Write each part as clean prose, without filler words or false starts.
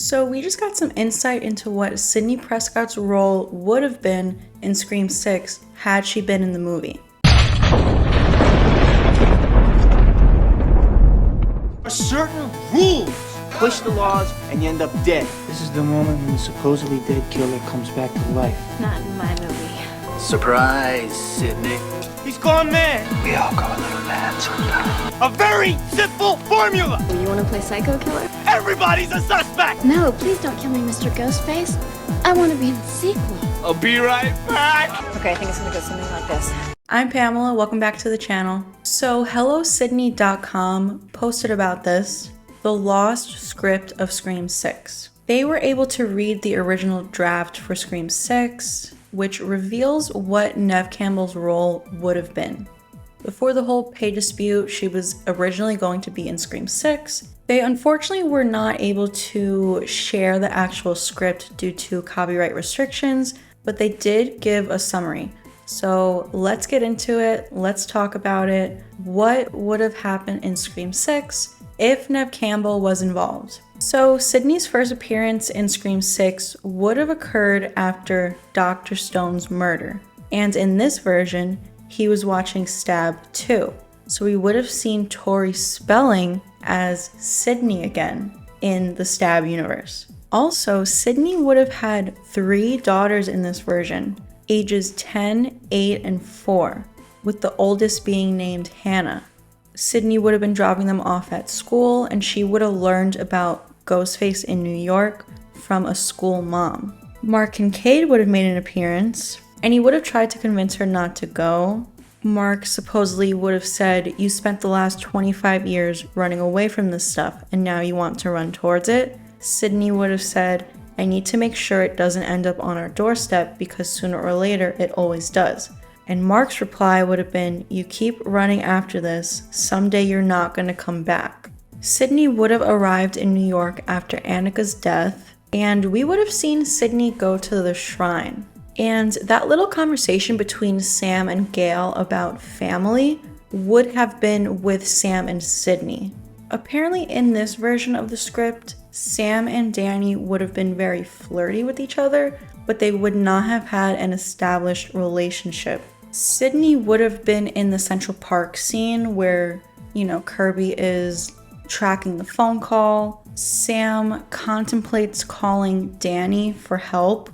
So we just got some insight into what Sidney Prescott's role would have been in Scream 6 had she been in the movie. Certain rules. Push the laws and you end up dead. This is the moment when the supposedly dead killer comes back to life. Not in my movie. Surprise, Sidney. He's gone mad. We all go a little mad sometimes. A very simple formula. You want to play psycho killer? Everybody's a suspect. No, please don't kill me, Mr. Ghostface. I want to be in the sequel. I'll be right back. Okay, I think it's gonna go something like this. I'm Pamela, welcome back to the channel. So HelloSydney.com posted about this, the lost script of Scream 6. They were able to read the original draft for Scream 6, which reveals what Neve Campbell's role would have been. Before the whole pay dispute, she was originally going to be in Scream 6. They unfortunately were not able to share the actual script due to copyright restrictions, but they did give a summary. So let's get into it, let's talk about it. What would have happened in Scream 6 if Neve Campbell was involved? So Sidney's first appearance in Scream 6 would have occurred after Dr. Stone's murder. And in this version, he was watching Stab 2. So we would have seen Tori Spelling as Sidney again in the Stab universe. Also, Sidney would have had 3 daughters in this version, ages 10, 8, and 4, with the oldest being named Hannah. Sidney would have been dropping them off at school, and she would have learned about Ghostface in New York from a school mom. Mark Kincaid would have made an appearance, and he would have tried to convince her not to go. Mark supposedly would have said, "You spent the last 25 years running away from this stuff, and now you want to run towards it." Sidney would have said, "I need to make sure it doesn't end up on our doorstep because sooner or later it always does." And Mark's reply would have been, "You keep running after this, someday you're not going to come back." Sidney would have arrived in New York after Annika's death, and we would have seen Sidney go to the shrine. And that little conversation between Sam and Gail about family would have been with Sam and Sidney. Apparently in this version of the script, Sam and Danny would have been very flirty with each other, but they would not have had an established relationship. Sidney would have been in the Central Park scene where, Kirby is tracking the phone call. Sam contemplates calling Danny for help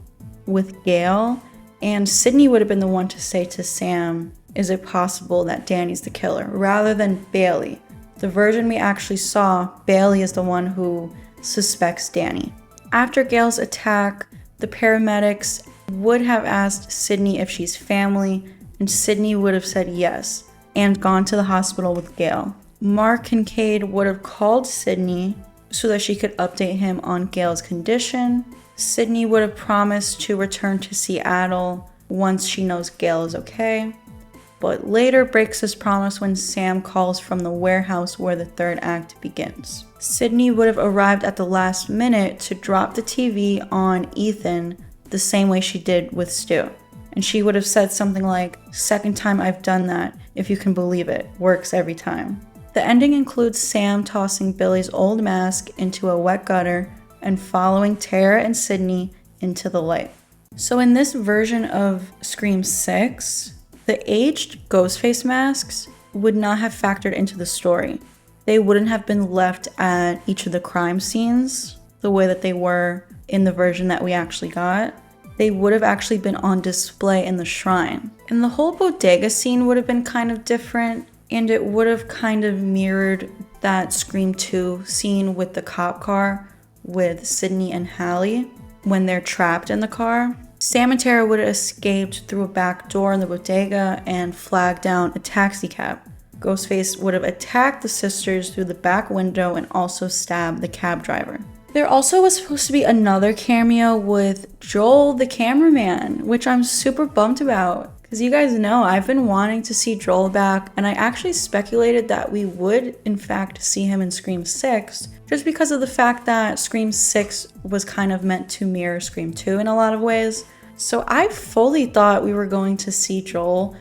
with Gail, and Sidney would have been the one to say to Sam, "Is it possible that Danny's the killer?" rather than Bailey. The version we actually saw, Bailey is the one who suspects Danny. After Gail's attack, the paramedics would have asked Sidney if she's family, and Sidney would have said yes, and gone to the hospital with Gail. Mark Kincaid would have called Sidney so that she could update him on Gail's condition. Sidney would have promised to return to Seattle once she knows Gail is okay, but later breaks his promise when Sam calls from the warehouse where the third act begins. Sidney would have arrived at the last minute to drop the TV on Ethan the same way she did with Stu. And she would have said something like, "Second time I've done that, if you can believe it, works every time." The ending includes Sam tossing Billy's old mask into a wet gutter and following Tara and Sidney into the light. So in this version of Scream 6, the aged Ghostface masks would not have factored into the story. They wouldn't have been left at each of the crime scenes the way that they were in the version that we actually got. They would have actually been on display in the shrine. And the whole bodega scene would have been kind of different, and it would have kind of mirrored that Scream 2 scene with the cop car with Sidney and Hallie when they're trapped in the car. Sam and Tara would have escaped through a back door in the bodega and flagged down a taxi cab. Ghostface would have attacked the sisters through the back window and also stabbed the cab driver. There also was supposed to be another cameo with Joel the cameraman, which I'm super bummed about. Because you guys know I've been wanting to see Joel back, and I actually speculated that we would in fact see him in Scream 6, just because of the fact that Scream 6 was kind of meant to mirror Scream 2 in a lot of ways. So I fully thought we were going to see Joel,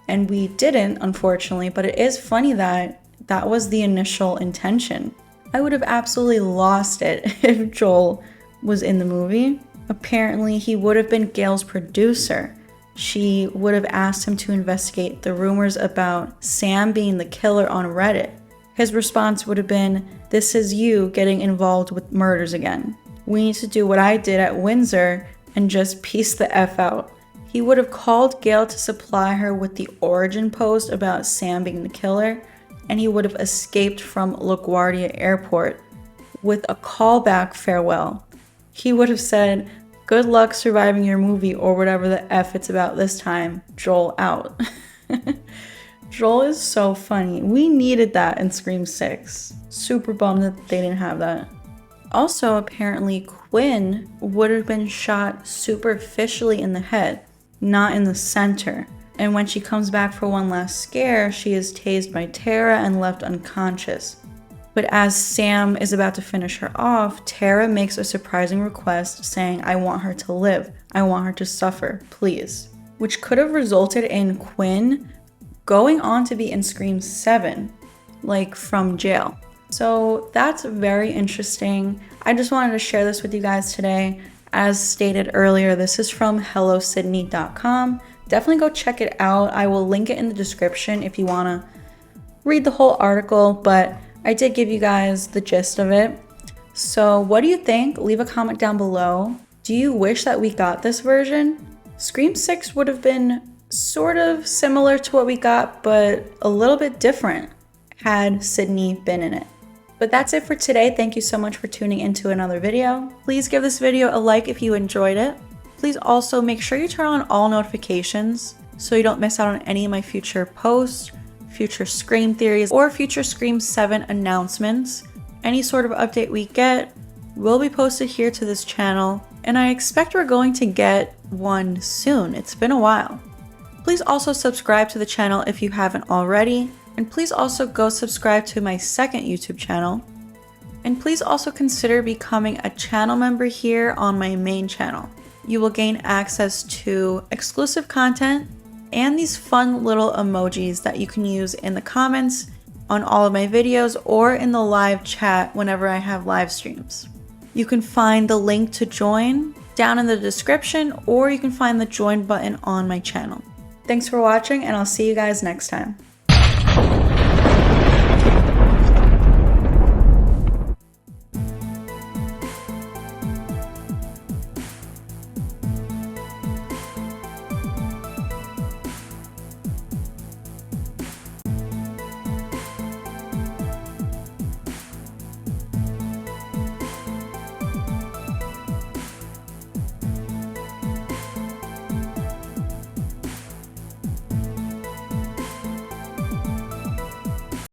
and we didn't, unfortunately, but it is funny that that was the initial intention. I would have absolutely lost it if Joel was in the movie. Apparently, he would have been Gail's producer. She would have asked him to investigate the rumors about Sam being the killer on Reddit. His response would have been, "This is you getting involved with murders again. We need to do what I did at Windsor and just peace the F out." He would have called Gail to supply her with the origin post about Sam being the killer, and he would have escaped from LaGuardia Airport with a callback farewell. He would have said, "Good luck surviving your movie," or whatever the F it's about this time. Joel out. Joel is so funny. We needed that in Scream 6. Super bummed that they didn't have that. Also, apparently Quinn would have been shot superficially in the head, not in the center. And when she comes back for one last scare, she is tased by Tara and left unconscious. But as Sam is about to finish her off, Tara makes a surprising request saying, "I want her to live. I want her to suffer, please." Which could have resulted in Quinn going on to be in Scream 7, like from jail. So that's very interesting. I just wanted to share this with you guys today. As stated earlier, this is from HelloSydney.com. Definitely go check it out. I will link it in the description if you want to read the whole article, but I did give you guys the gist of it. So what do you think? Leave a comment down below. Do you wish that we got this version? Scream 6 would have been sort of similar to what we got, but a little bit different had Sidney been in it. But that's it for today. Thank you so much for tuning into another video. Please give this video a like if you enjoyed it. Please also make sure you turn on all notifications so you don't miss out on any of my future posts, future Scream theories, or future Scream 7 announcements. Any sort of update we get will be posted here to this channel, and I expect we're going to get one soon. It's been a while. Please also subscribe to the channel if you haven't already, and please also go subscribe to my second YouTube channel. And please also consider becoming a channel member here on my main channel. You will gain access to exclusive content and these fun little emojis that you can use in the comments on all of my videos or in the live chat whenever I have live streams. You can find the link to join down in the description, or you can find the join button on my channel. Thanks for watching, and I'll see you guys next time.